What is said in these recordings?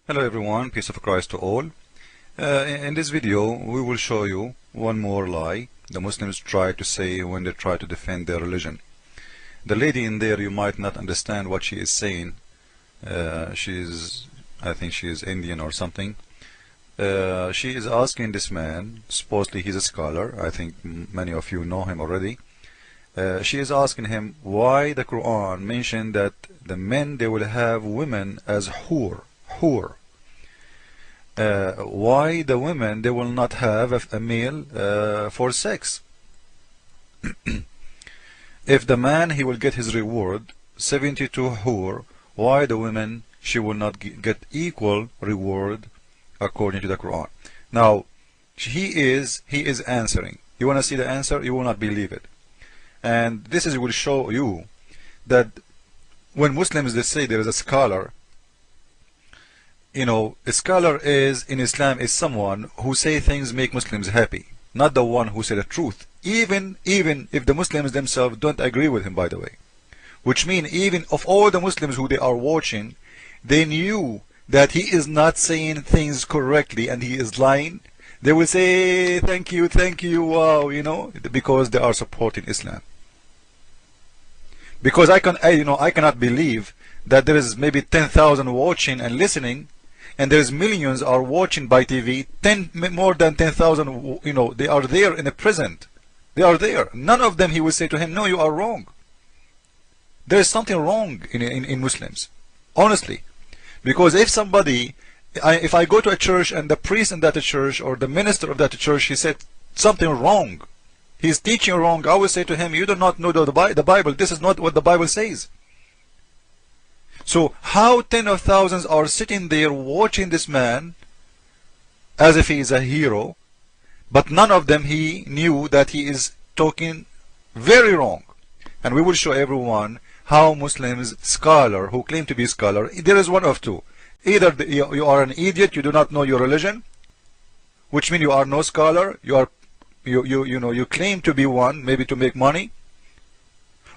Hello everyone, peace of Christ to all. In this video we will show you one more lie the Muslims try to say when they try to defend their religion. The lady in there, you might not understand what she is saying. I think she is Indian or something. She is asking this man, supposedly he's a scholar, I think many of you know him already. She is asking him why the Quran mentioned that the men, they will have women as hur. Why the women, they will not have a male for sex? If the man, he will get his reward 72 hur, why the women, she will not get equal reward according to the Quran? Now he is answering. You want to see the answer? You will not believe it. And this will show you that when Muslims, they say there is a scholar, you know, a scholar is in Islam is someone who say things make Muslims happy, not the one who say the truth, even if the Muslims themselves don't agree with him, by the way. Which means even of all the Muslims who they are watching, they knew that he is not saying things correctly and he is lying, they will say thank you, wow, you know, because they are supporting Islam. Because I cannot believe that there is maybe 10,000 watching and listening, and there is millions are watching by TV. More than 10,000, you know, they are there in the present. They are there. None of them he will say to him, no, you are wrong. There is something wrong in Muslims, honestly. Because if somebody, if I go to a church and the priest in that church or the minister of that church, he said something wrong, he's teaching wrong, I will say to him, you do not know the Bible. This is not what the Bible says. So how 10 of thousands are sitting there watching this man as if he is a hero, but none of them he knew that he is talking very wrong. And we will show everyone how Muslims, scholar who claim to be scholar, there is one of two. Either you are an idiot, you do not know your religion, which means you are no scholar, you claim to be one, maybe to make money,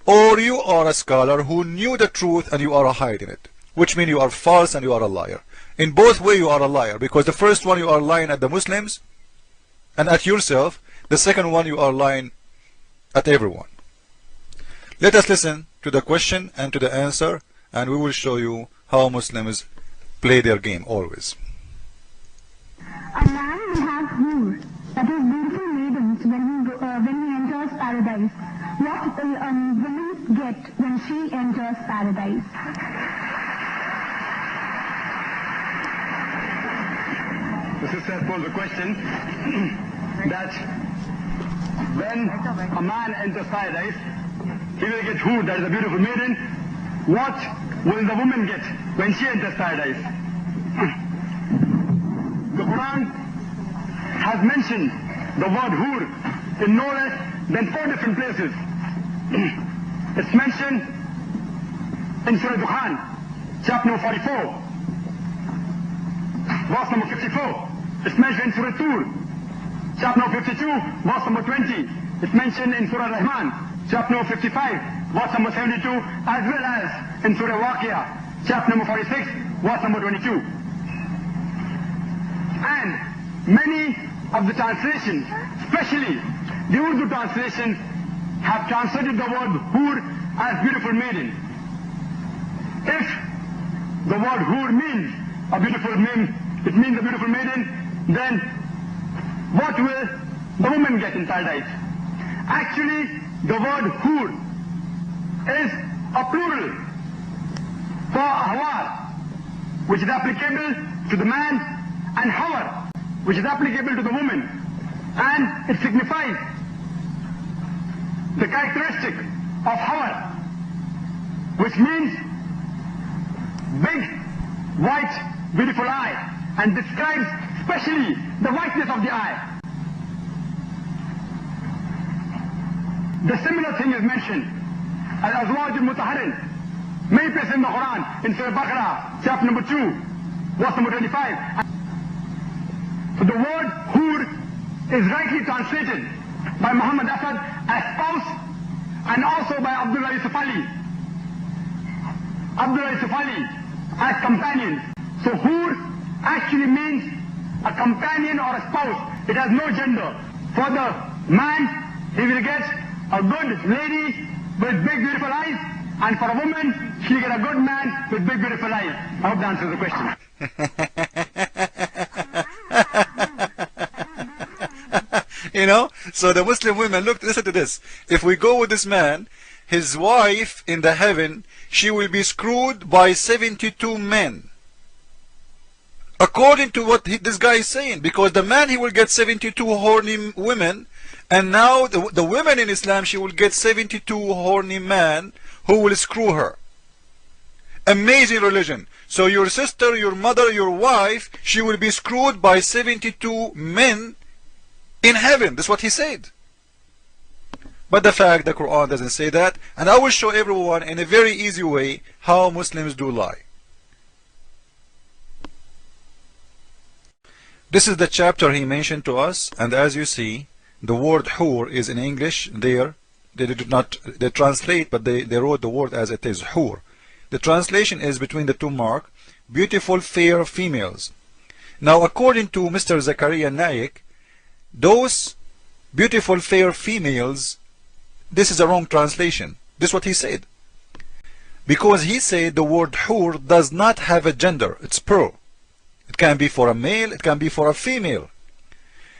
or you are a scholar who knew the truth and you are hiding it, which means you are false and you are a liar. In both ways you are a liar, because the first one you are lying at the Muslims and at yourself, the second one you are lying at everyone. Let us listen to the question and to the answer, and we will show you how Muslims play their game always. A man will have hur, that is beautiful maidens, when he enters paradise. What will women get when she enters paradise? The sister posed a question that when a man enters paradise, he will get hur, that is a beautiful maiden. What will the woman get when she enters paradise? The Quran has mentioned the word hur in no less than 4 different places. It's mentioned in Surah Dukhan, chapter number 44, verse number 54. It's mentioned in Surah Tur, chapter number 52, verse number 20. It's mentioned in Surah Rahman, chapter number 55, verse number 72, as well as in Surah Waqiyah, chapter number 46, verse number 22. And many of the translations, especially the Urdu translations, have translated the word hur as beautiful maiden. If the word hur means a beautiful maiden, it means a beautiful maiden, then what will the woman get in paradise? Actually, the word hur is a plural for hawar, which is applicable to the man, and hawar, which is applicable to the woman, and it signifies the characteristic of hawar, which means big, white, beautiful eye, and describes especially the whiteness of the eye. The similar thing is mentioned al-azwaj al-mutahharin, many places in the Quran, in Surah Baqarah, chapter number 2, verse number 25. So the word hur is rightly translated by Muhammad Asad as spouse, and also by Abdullah Yusuf Ali as companions. So hur actually means a companion or a spouse. It has no gender. For the man, he will get a good lady with big beautiful eyes, and for a woman, she'll get a good man with big beautiful eyes. I hope that answers the question. You know, so the Muslim women, look, listen to this. If we go with this man, his wife in the heaven, she will be screwed by 72 men. According to what this guy is saying, because the man, he will get 72 horny women, and now the women in Islam, she will get 72 horny men who will screw her. Amazing religion. So your sister, your mother, your wife, she will be screwed by 72 men in heaven. That's what he said. But the fact, the Quran doesn't say that, and I will show everyone in a very easy way how Muslims do lie. This is the chapter he mentioned to us, and as you see, the word hur is in English there. They did not translate, but they wrote the word as it is, hur. The translation is between the two mark, beautiful fair females. Now according to Mr. Zakir Naik, those beautiful fair females, this is a wrong translation. This is what he said. Because he said the word hur does not have a gender, it's plural. It can be for a male, it can be for a female.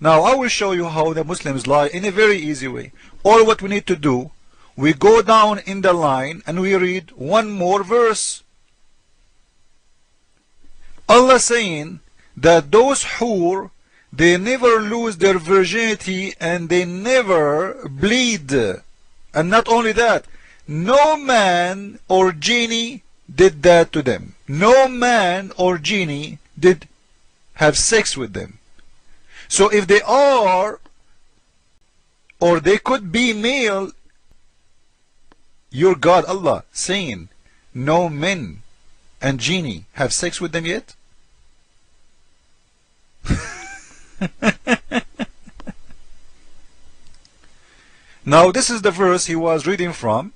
Now I will show you how the Muslims lie in a very easy way. All what we need to do, we go down in the line and we read one more verse. Allah saying that those hur, they never lose their virginity and they never bleed. And not only that, no man or genie did that to them. No man or genie did have sex with them. So if they are, or they could be male, your God Allah saying no men and genie have sex with them yet? Now this is the verse he was reading from.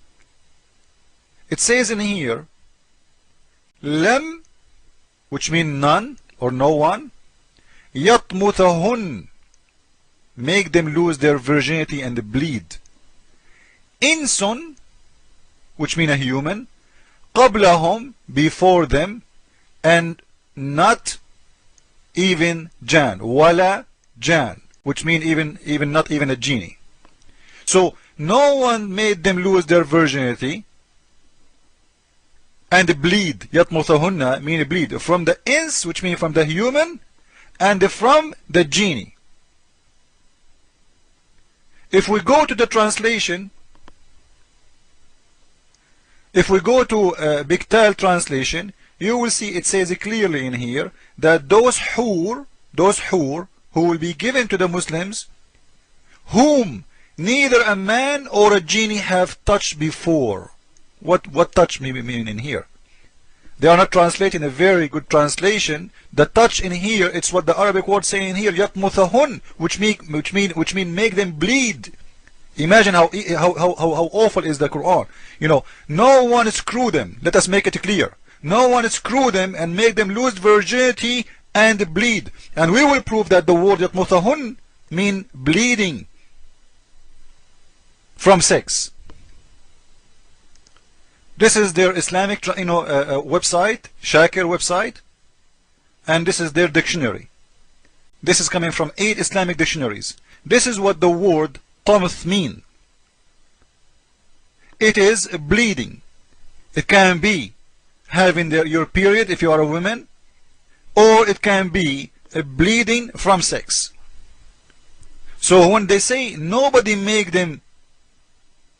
It says in here, Lam, which means none or no one, yatmuthahun, make them lose their virginity and bleed. Insun, which means a human, qablahum, before them, and not even jan, wala jan, which means even not even a genie. So no one made them lose their virginity and bleed. Yatmuthahunna mean bleed from the ins, which means from the human, and from the genie. If we go to the translation, if we go to Biktal translation, you will see it says clearly in here that those hur who will be given to the Muslims, whom neither a man or a genie have touched before. What touch mean in here? They are not translating a very good translation. The touch in here, it's what the Arabic word saying here, yatmuthahun, which mean make them bleed. Imagine how awful is the Quran. You know, no one screw them. Let us make it clear. No one screw them and make them lose virginity and bleed. And we will prove that the word yatmuthahun mean bleeding from sex. This is their Islamic website, Zakir website, and this is their dictionary. This is coming from 8 Islamic dictionaries. This is what the word tamth mean. It is bleeding. It can be having your period if you are a woman, or it can be bleeding from sex. So when they say nobody make them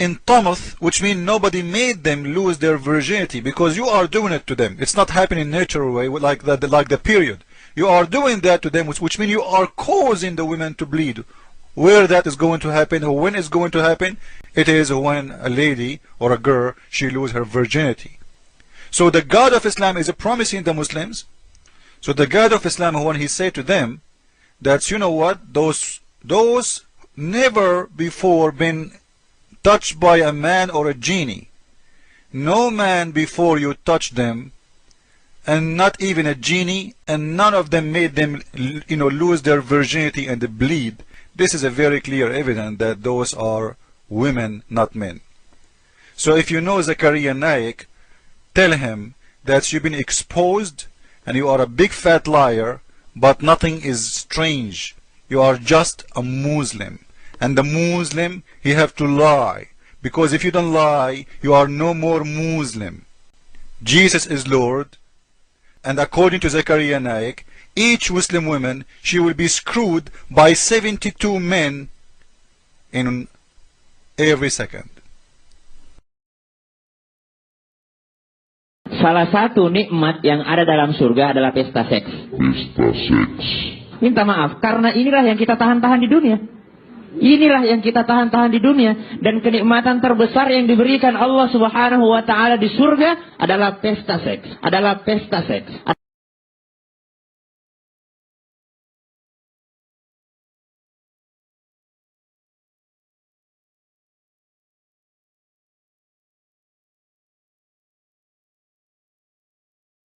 in tamth, which means nobody made them lose their virginity, because you are doing it to them. It's not happening in a natural way like the period. You are doing that to them, which means you are causing the women to bleed. Where that is going to happen, or when it's going to happen, it is when a lady or a girl, she lose her virginity. So the God of Islam is promising the Muslims. So the God of Islam, when he said to them that, you know what, those never before been touched by a man or a genie, no man before you touch them and not even a genie, and none of them made them, lose their virginity and bleed. This is a very clear evidence that those are women, not men. So if you know Zakir Naik, tell him that you've been exposed and you are a big fat liar, but nothing is strange. You are just a Muslim. And the Muslim, he have to lie. Because if you don't lie, you are no more Muslim. Jesus is Lord. And according to Zakir Naik, each Muslim woman, she will be screwed by 72 men in every second. Salah satu nikmat yang ada dalam surga adalah pesta seks. Pesta seks. Minta maaf, karena inilah yang kita tahan-tahan di dunia. Inilah yang kita tahan-tahan di dunia. Dan kenikmatan terbesar yang diberikan Allah Subhanahu wa ta'ala di surga adalah pesta seks. Adalah pesta seks.